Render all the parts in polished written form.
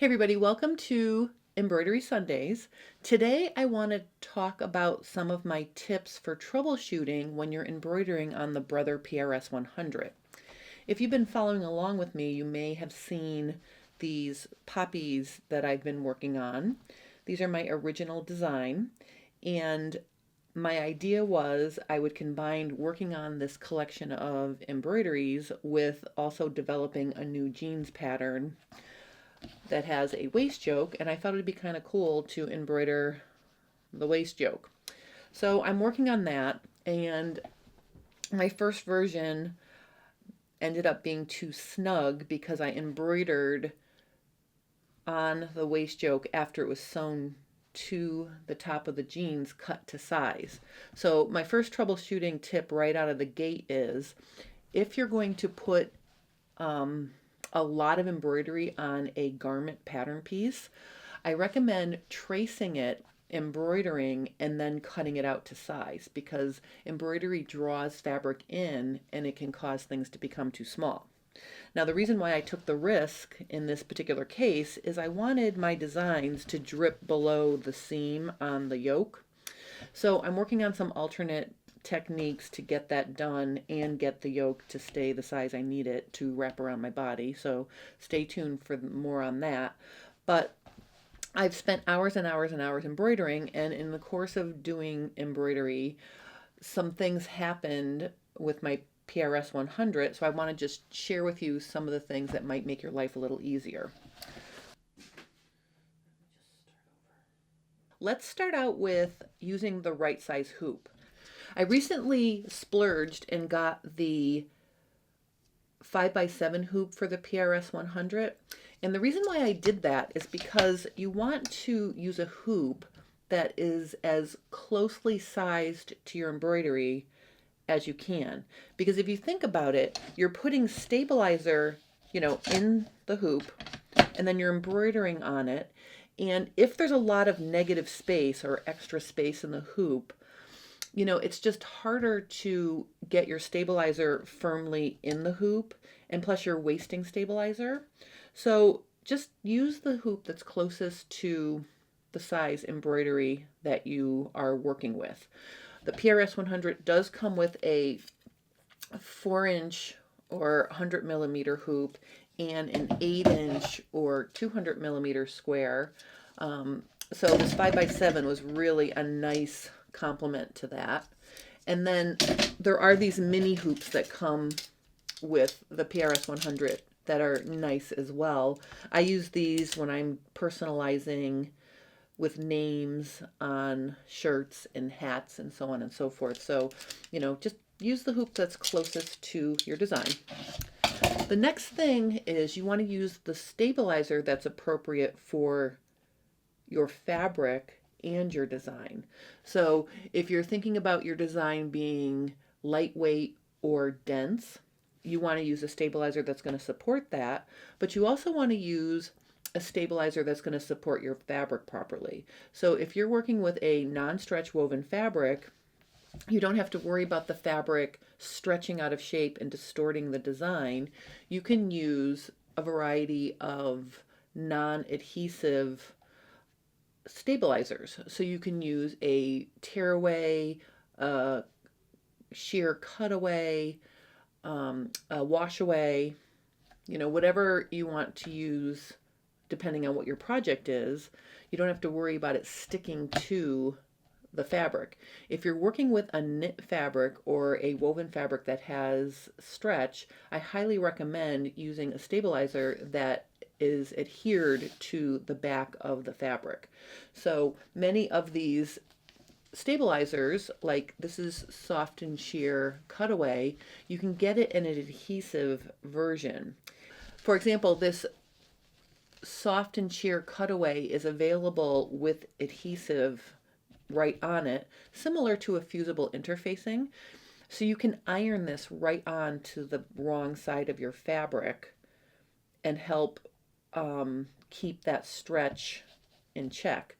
Hey everybody, welcome to Embroidery Sundays. Today I want to talk about some of my tips for troubleshooting when you're embroidering on the Brother PRS 100. If you've been following along with me, you may have seen these poppies that I've been working on. These are my original design, and my idea was I would combine working on this collection of embroideries with also developing a new jeans pattern that has a waist yoke, and I thought it'd be kind of cool to embroider the waist yoke. So I'm working on that, and my first version ended up being too snug because I embroidered on the waist yoke after it was sewn to the top of the jeans cut to size. So my first troubleshooting tip right out of the gate is if you're going to put a lot of embroidery on a garment pattern piece, I recommend tracing it, embroidering, and then cutting it out to size, because embroidery draws fabric in and it can cause things to become too small. Now, the reason why I took the risk in this particular case is I wanted my designs to drip below the seam on the yoke. So I'm working on some alternate techniques to get that done and get the yoke to stay the size I need it to wrap around my body. So stay tuned for more on that. But I've spent hours and hours and hours embroidering, and in the course of doing embroidery, some things happened with my PRS 100, so I want to just share with you some of the things that might make your life a little easier. Let's start out with using the right size hoop. I recently splurged and got the 5x7 hoop for the PRS 100. And the reason why I did that is because you want to use a hoop that is as closely sized to your embroidery as you can. Because if you think about it, you're putting stabilizer, in the hoop, and then you're embroidering on it. And if there's a lot of negative space or extra space in the hoop, it's just harder to get your stabilizer firmly in the hoop, and plus you're wasting stabilizer. So just use the hoop that's closest to the size embroidery that you are working with. The PRS 100 does come with a 4-inch or 100 millimeter hoop and an 8-inch or 200 millimeter square. So this 5x7 was really a nice complement to that. And then there are these mini hoops that come with the PRS 100 that are nice as well. I use these when I'm personalizing with names on shirts and hats and so on and so forth. So, just use the hoop that's closest to your design. The next thing is you want to use the stabilizer that's appropriate for your fabric and your design. So if you're thinking about your design being lightweight or dense, you want to use a stabilizer that's going to support that, but you also want to use a stabilizer that's going to support your fabric properly. So if you're working with a non-stretch woven fabric, you don't have to worry about the fabric stretching out of shape and distorting the design. You can use a variety of non-adhesive stabilizers. So you can use a tearaway, a sheer cutaway, a wash away, whatever you want to use depending on what your project is. You don't have to worry about it sticking to the fabric. If you're working with a knit fabric or a woven fabric that has stretch, I highly recommend using a stabilizer that is adhered to the back of the fabric. So many of these stabilizers, like this is soft and sheer cutaway, you can get it in an adhesive version. For example, this soft and sheer cutaway is available with adhesive right on it, similar to a fusible interfacing. So you can iron this right on to the wrong side of your fabric and help keep that stretch in check.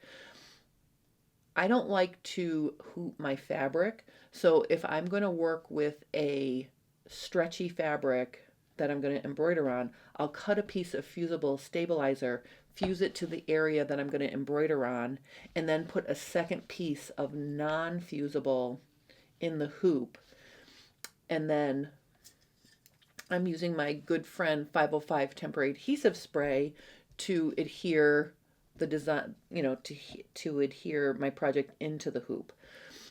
I don't like to hoop my fabric, so if I'm going to work with a stretchy fabric that I'm going to embroider on, I'll cut a piece of fusible stabilizer, fuse it to the area that I'm going to embroider on, and then put a second piece of non-fusible in the hoop. And then I'm using my good friend 505 temporary adhesive spray to adhere the design, to adhere my project into the hoop.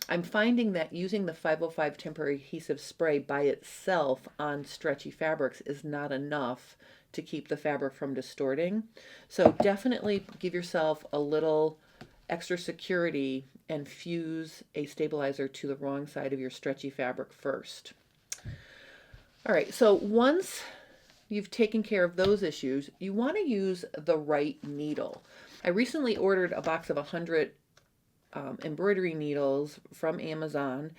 I'm finding that using the 505 temporary adhesive spray by itself on stretchy fabrics is not enough to keep the fabric from distorting. So definitely give yourself a little extra security and fuse a stabilizer to the wrong side of your stretchy fabric first. All right, so once you've taken care of those issues, you want to use the right needle. I recently ordered a box of 100 embroidery needles from Amazon.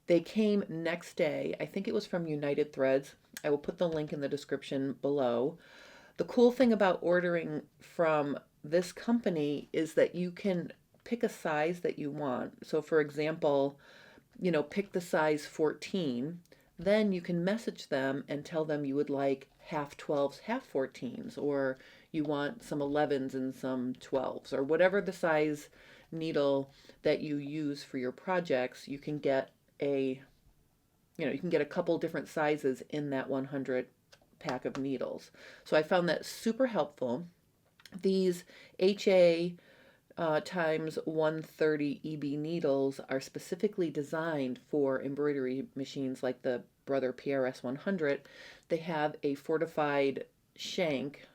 They came next day. I think it was from United Threads. I will put the link in the description below. The cool thing about ordering from this company is that you can pick a size that you want. So for example, pick the size 14. Then you can message them and tell them you would like half 12s, half 14s, or you want some 11s and some 12s, or whatever the size needle that you use for your projects. You can get a couple different sizes in that 100 pack of needles. So I found that super helpful. These HA times 130 EB needles are specifically designed for embroidery machines like the Brother PRS 100. They have a fortified shank,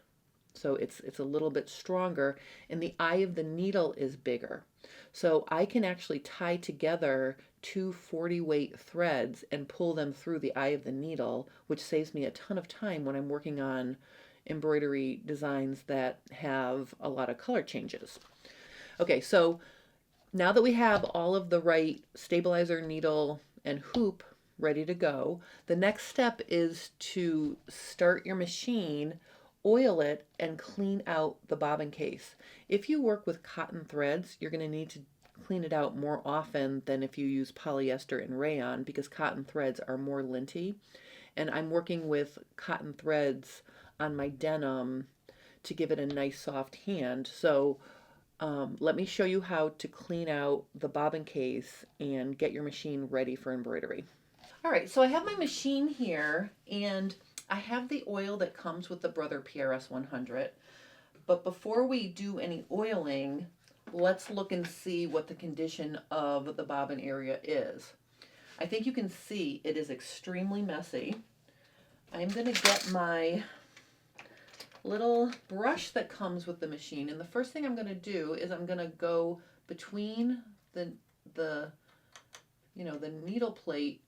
so it's a little bit stronger, and the eye of the needle is bigger. So I can actually tie together two 40-weight threads and pull them through the eye of the needle, which saves me a ton of time when I'm working on embroidery designs that have a lot of color changes. Okay, so now that we have all of the right stabilizer, needle, and hoop ready to go, the next step is to start your machine, oil it, and clean out the bobbin case. If you work with cotton threads, you're going to need to clean it out more often than if you use polyester and rayon, because cotton threads are more linty. And I'm working with cotton threads on my denim to give it a nice soft hand. So let me show you how to clean out the bobbin case and get your machine ready for embroidery. All right, so I have my machine here, and I have the oil that comes with the Brother PRS 100. But before we do any oiling, let's look and see what the condition of the bobbin area is. I think you can see it is extremely messy. I'm going to get my little brush that comes with the machine, and the first thing I'm going to do is I'm going to go between the needle plate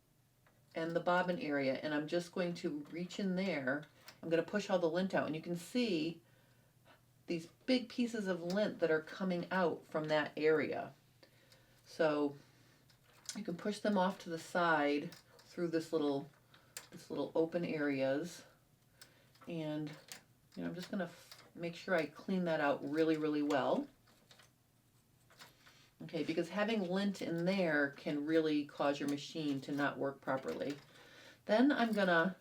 and the bobbin area, and I'm just going to reach in there. I'm going to push all the lint out, and you can see these big pieces of lint that are coming out from that area. So you can push them off to the side through this little open areas, and I'm just going to make sure I clean that out really, really well. Okay, because having lint in there can really cause your machine to not work properly. Then I'm going to,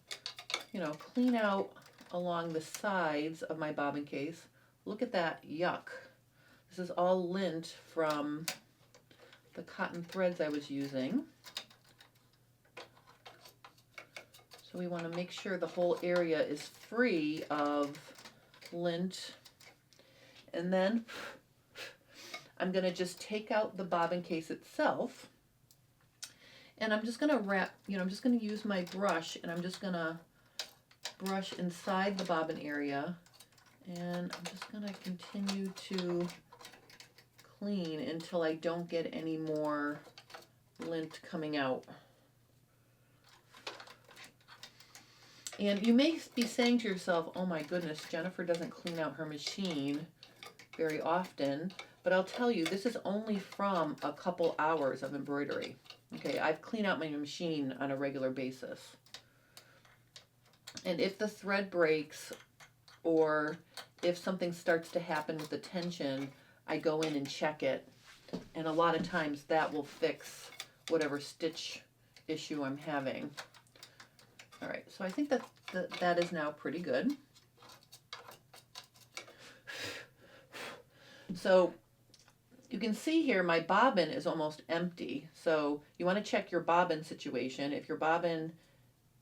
clean out along the sides of my bobbin case. Look at that, yuck. This is all lint from the cotton threads I was using. So we want to make sure the whole area is free of lint. And then I'm going to just take out the bobbin case itself. And I'm just going to wrap, I'm just going to use my brush, and I'm just going to brush inside the bobbin area. And I'm just going to continue to clean until I don't get any more lint coming out. And you may be saying to yourself, oh my goodness, Jennifer doesn't clean out her machine very often. But I'll tell you, this is only from a couple hours of embroidery. Okay, I've cleaned out my machine on a regular basis. And if the thread breaks, or if something starts to happen with the tension, I go in and check it. And a lot of times that will fix whatever stitch issue I'm having. All right, so I think that that is now pretty good. So you can see here my bobbin is almost empty. So you want to check your bobbin situation. If your bobbin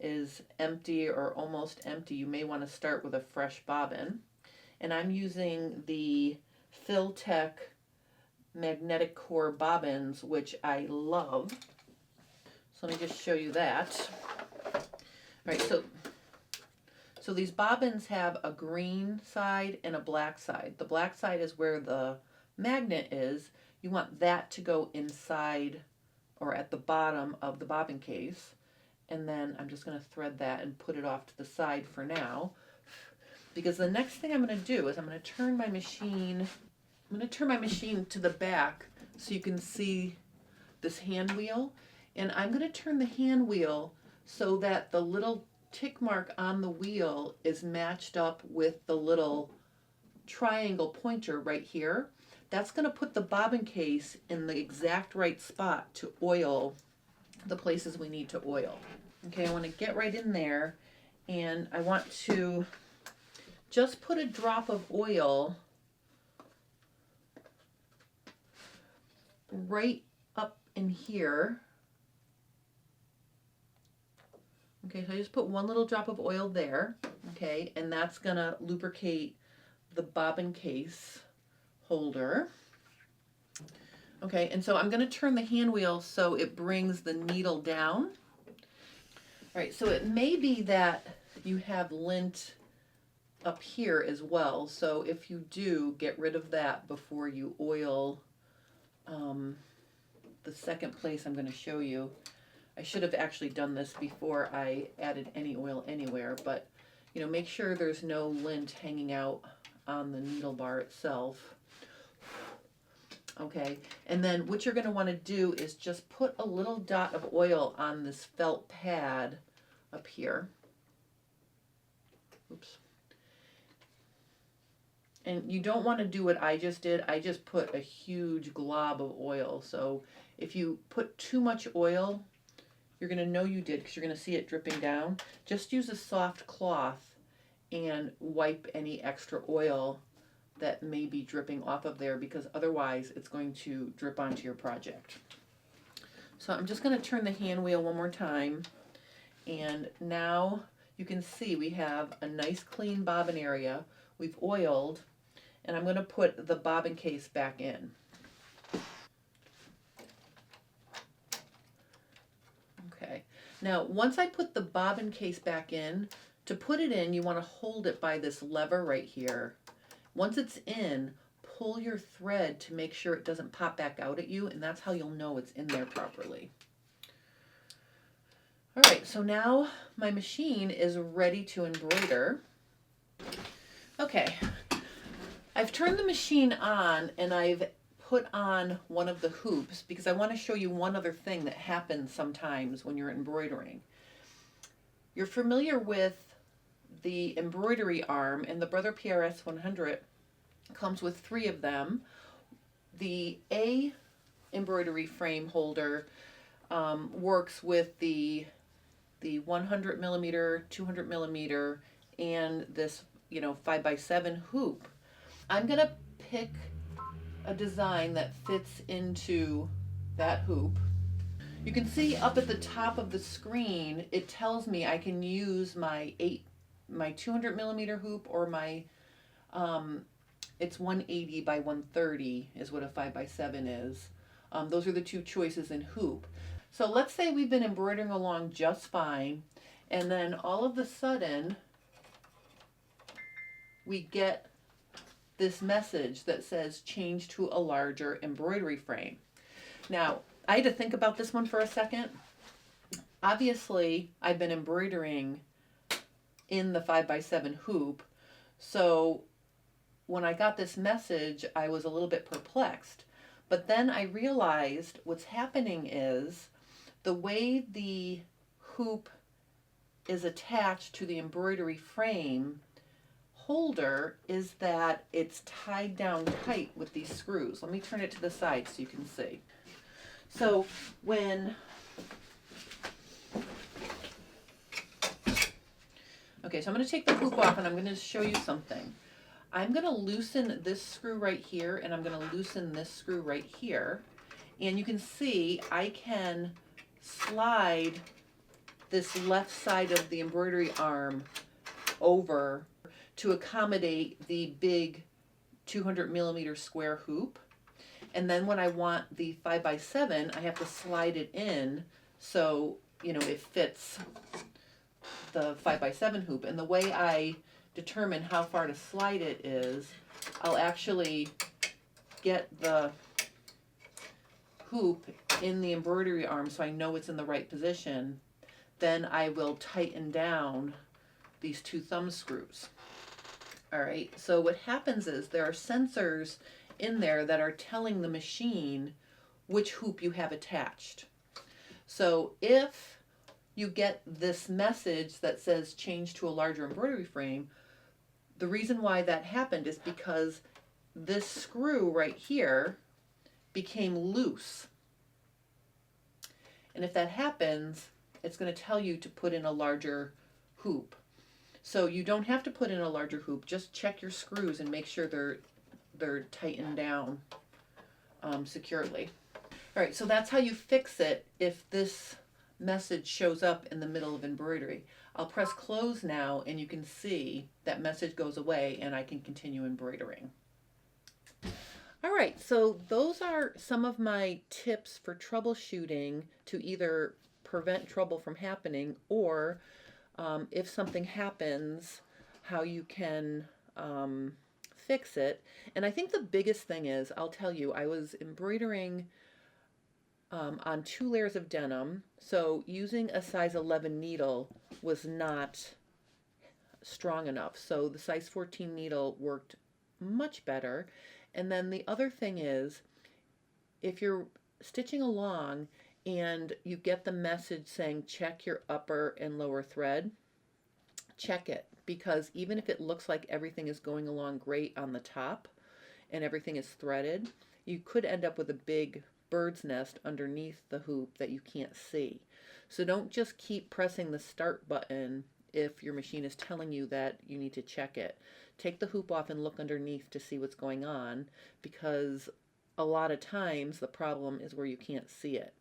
is empty or almost empty, you may want to start with a fresh bobbin. And I'm using the Filtech magnetic core bobbins, which I love. So let me just show you that. All right, so these bobbins have a green side and a black side. The black side is where the magnet is. You want that to go inside or at the bottom of the bobbin case. And then I'm just going to thread that and put it off to the side for now. Because the next thing I'm going to do is I'm going to turn my machine to the back so you can see this hand wheel. And I'm going to turn the hand wheel so that the little tick mark on the wheel is matched up with the little triangle pointer right here. That's going to put the bobbin case in the exact right spot to oil the places we need to oil. Okay, I want to get right in there, and I want to just put a drop of oil right up in here. Okay, so I just put one little drop of oil there, okay, and that's gonna lubricate the bobbin case holder. Okay, and so I'm gonna turn the hand wheel so it brings the needle down. All right, so it may be that you have lint up here as well, so if you do, get rid of that before you oil the second place I'm gonna show you. I should have actually done this before I added any oil anywhere, but you know, make sure there's no lint hanging out on the needle bar itself. Okay, and then what you're going to want to do is just put a little dot of oil on this felt pad up here. Oops. And you don't want to do what I just did. I just put a huge glob of oil. So if you put too much oil, you're going to know you did because you're going to see it dripping down. Just use a soft cloth and wipe any extra oil that may be dripping off of there, because otherwise it's going to drip onto your project. So I'm just going to turn the hand wheel one more time, and now you can see we have a nice clean bobbin area. We've oiled, and I'm going to put the bobbin case back in. Okay, now once I put the bobbin case back in, to put it in, you want to hold it by this lever right here. Once it's in, pull your thread to make sure it doesn't pop back out at you, and that's how you'll know it's in there properly. All right, so now my machine is ready to embroider. Okay, I've turned the machine on and I've put on one of the hoops because I want to show you one other thing that happens sometimes when you're embroidering. You're familiar with the embroidery arm, and the Brother PRS 100 comes with 3 of them. The A embroidery frame holder works with the 100 millimeter, 200 millimeter, and this 5x7 hoop. I'm gonna pick a design that fits into that hoop. You can see up at the top of the screen, it tells me I can use my 200 millimeter hoop or my it's 180 by 130 is what a 5x7 is. Those are the 2 choices in hoop. So let's say we've been embroidering along just fine, and then all of a sudden we get this message that says change to a larger embroidery frame. Now, I had to think about this one for a second. Obviously, I've been embroidering in the 5x7 hoop, so when I got this message, I was a little bit perplexed. But then I realized what's happening is the way the hoop is attached to the embroidery frame holder is that it's tied down tight with these screws. Let me turn it to the side so you can see. So when Okay, so I'm going to take the hoop off and I'm going to show you something. I'm going to loosen this screw right here and I'm going to loosen this screw right here. And you can see I can slide this left side of the embroidery arm over to accommodate the big 200 millimeter square hoop. And then when I want the 5x7, I have to slide it in so, you know, it fits the 5x7 hoop. And the way I determine how far to slide it is I'll actually get the hoop in the embroidery arm so I know it's in the right position. Then I will tighten down these two thumb screws. All right, so what happens is there are sensors in there that are telling the machine which hoop you have attached. So if you get this message that says change to a larger embroidery frame, the reason why that happened is because this screw right here became loose. And if that happens, it's going to tell you to put in a larger hoop. So you don't have to put in a larger hoop, just check your screws and make sure they're tightened down securely. All right, so that's how you fix it if this message shows up in the middle of embroidery. I'll press close now and you can see that message goes away and I can continue embroidering. All right, so those are some of my tips for troubleshooting to either prevent trouble from happening or if something happens, how you can fix it. And I think the biggest thing is, I'll tell you, I was embroidering on 2 layers of denim, so using a size 11 needle was not strong enough. So the size 14 needle worked much better. And then the other thing is, if you're stitching along and you get the message saying check your upper and lower thread, check it, because even if it looks like everything is going along great on the top and everything is threaded, you could end up with a big bird's nest underneath the hoop that you can't see. So don't just keep pressing the start button if your machine is telling you that you need to check it. Take the hoop off and look underneath to see what's going on, because a lot of times the problem is where you can't see it.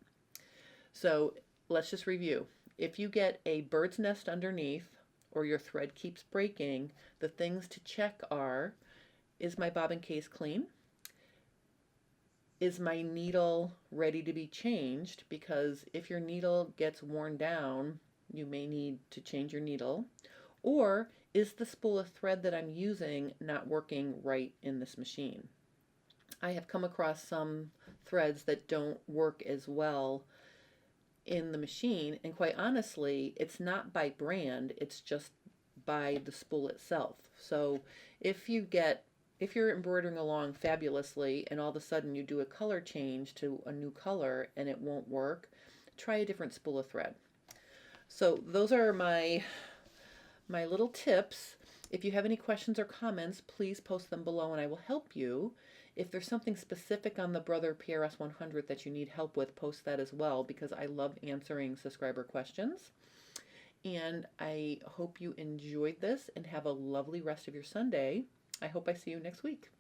So let's just review. If you get a bird's nest underneath or your thread keeps breaking, the things to check are, is my bobbin case clean? Is my needle ready to be changed? Because if your needle gets worn down, you may need to change your needle. Or is the spool of thread that I'm using not working right in this machine? I have come across some threads that don't work as well in the machine, and quite honestly, it's not by brand, it's just by the spool itself. So if you're embroidering along fabulously and all of a sudden you do a color change to a new color and it won't work, try a different spool of thread. So those are my little tips. If you have any questions or comments, please post them below and I will help you. If there's something specific on the Brother PRS 100 that you need help with, post that as well, because I love answering subscriber questions. And I hope you enjoyed this and have a lovely rest of your Sunday. I hope I see you next week.